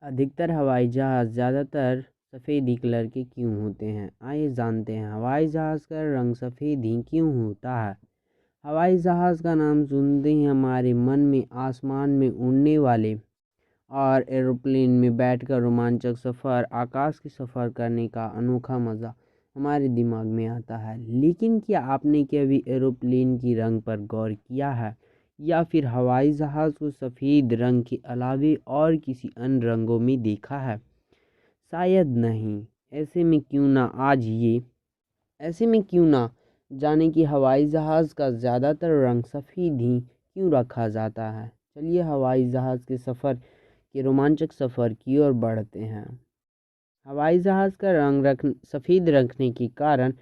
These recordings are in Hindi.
अधिकतर हवाई जहाज़ ज़्यादातर सफ़ेद कलर के क्यों होते हैं? आइए जानते हैं हवाई जहाज़ का रंग सफ़ेद ही क्यों होता है। हवाई जहाज़ का नाम सुनते ही हमारे मन में आसमान में उड़ने वाले और एरोप्लेन में बैठकर रोमांचक सफ़र, आकाश के सफ़र करने का अनोखा मज़ा हमारे दिमाग में आता है। लेकिन क्या आपने कभी एरोप्लेन की रंग पर गौर किया है, या फिर हवाई जहाज़ को सफ़ेद रंग के अलावे और किसी अन्य रंगों में देखा है? शायद नहीं। ऐसे में क्यों ना जाने कि हवाई जहाज़ का ज़्यादातर रंग सफ़ेद ही क्यों रखा जाता है। चलिए हवाई जहाज़ के सफ़र के रोमांचक सफ़र की ओर बढ़ते हैं। हवाई जहाज़ का सफ़ेद रखने के कारण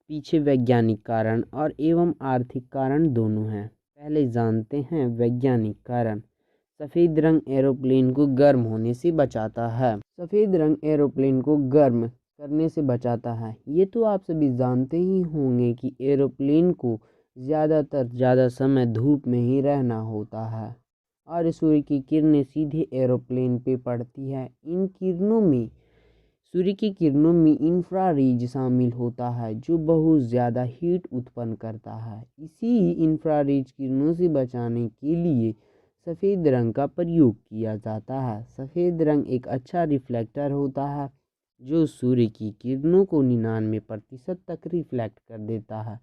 पीछे वैज्ञानिक कारण और एवं आर्थिक कारण दोनों हैं। पहले जानते हैं वैज्ञानिक कारण। सफ़ेद रंग एरोप्लेन को गर्म होने से बचाता है। सफ़ेद रंग एरोप्लेन को गर्म करने से बचाता है। ये तो आप सभी जानते ही होंगे कि एरोप्लेन को ज़्यादा समय धूप में ही रहना होता है और सूर्य की किरणें सीधे एरोप्लेन पे पड़ती है। सूर्य की किरणों में इंफ्रारेज शामिल होता है जो बहुत ज़्यादा हीट उत्पन्न करता है। इसी इंफ्रारेज किरणों से बचाने के लिए सफ़ेद रंग का प्रयोग किया जाता है। सफ़ेद रंग एक अच्छा रिफ्लेक्टर होता है जो सूर्य की किरणों को 99% तक रिफ्लेक्ट कर देता है।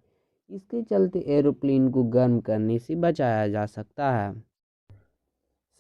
इसके चलते एरोप्लेन को गर्म करने से बचाया जा सकता है।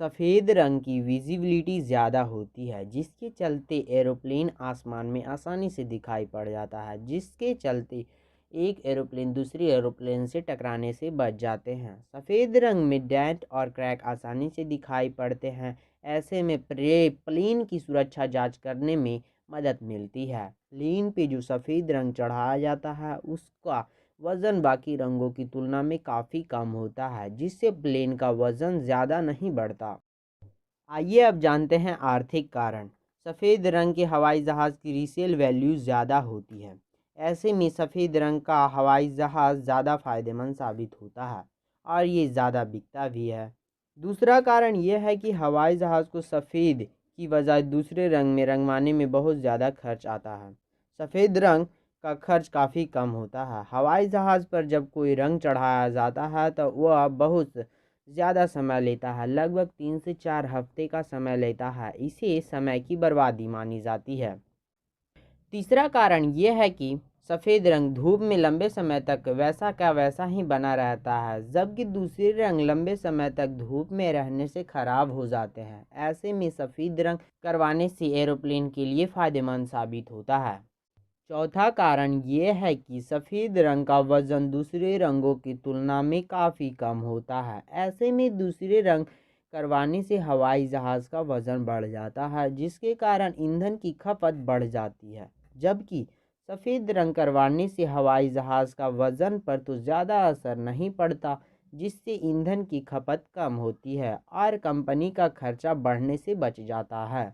सफ़ेद रंग की विजिबिलिटी ज़्यादा होती है जिसके चलते एरोप्लेन आसमान में आसानी से दिखाई पड़ जाता है, जिसके चलते एक एरोप्लेन दूसरी एरोप्लेन से टकराने से बच जाते हैं। सफ़ेद रंग में डेंट और क्रैक आसानी से दिखाई पड़ते हैं। ऐसे में प्लेन की सुरक्षा जांच करने में मदद मिलती है। प्लेन पे जो सफ़ेद रंग चढ़ाया जाता है उसका वज़न बाकी रंगों की तुलना में काफ़ी कम होता है, जिससे प्लेन का वज़न ज़्यादा नहीं बढ़ता। आइए अब जानते हैं आर्थिक कारण। सफ़ेद रंग के हवाई जहाज़ की रीसेल वैल्यू ज़्यादा होती है। ऐसे में सफ़ेद रंग का हवाई जहाज़ ज़्यादा फायदेमंद साबित होता है और ये ज़्यादा बिकता भी है। दूसरा कारण यह है कि हवाई जहाज़ को सफ़ेद की बजाय दूसरे रंग में रंगवाने में बहुत ज़्यादा खर्च आता है। सफ़ेद रंग का खर्च काफ़ी कम होता है। हवाई जहाज़ पर जब कोई रंग चढ़ाया जाता है तो वह बहुत ज़्यादा समय लेता है, लगभग 3 से 4 हफ्ते का समय लेता है। इसे समय की बर्बादी मानी जाती है। तीसरा कारण यह है कि सफ़ेद रंग धूप में लंबे समय तक वैसा का वैसा ही बना रहता है, जबकि दूसरे रंग लंबे समय तक धूप में रहने से खराब हो जाते हैं। ऐसे में सफ़ेद रंग करवाने से एरोप्लेन के लिए फ़ायदेमंद साबित होता है। चौथा कारण ये है कि सफ़ेद रंग का वज़न दूसरे रंगों की तुलना में काफ़ी कम होता है। ऐसे में दूसरे रंग करवाने से हवाई जहाज़ का वज़न बढ़ जाता है, जिसके कारण ईंधन की खपत बढ़ जाती है। जबकि सफ़ेद रंग करवाने से हवाई जहाज़ का वज़न पर तो ज़्यादा असर नहीं पड़ता, जिससे ईंधन की खपत कम होती है और कंपनी का खर्चा बढ़ने से बच जाता है।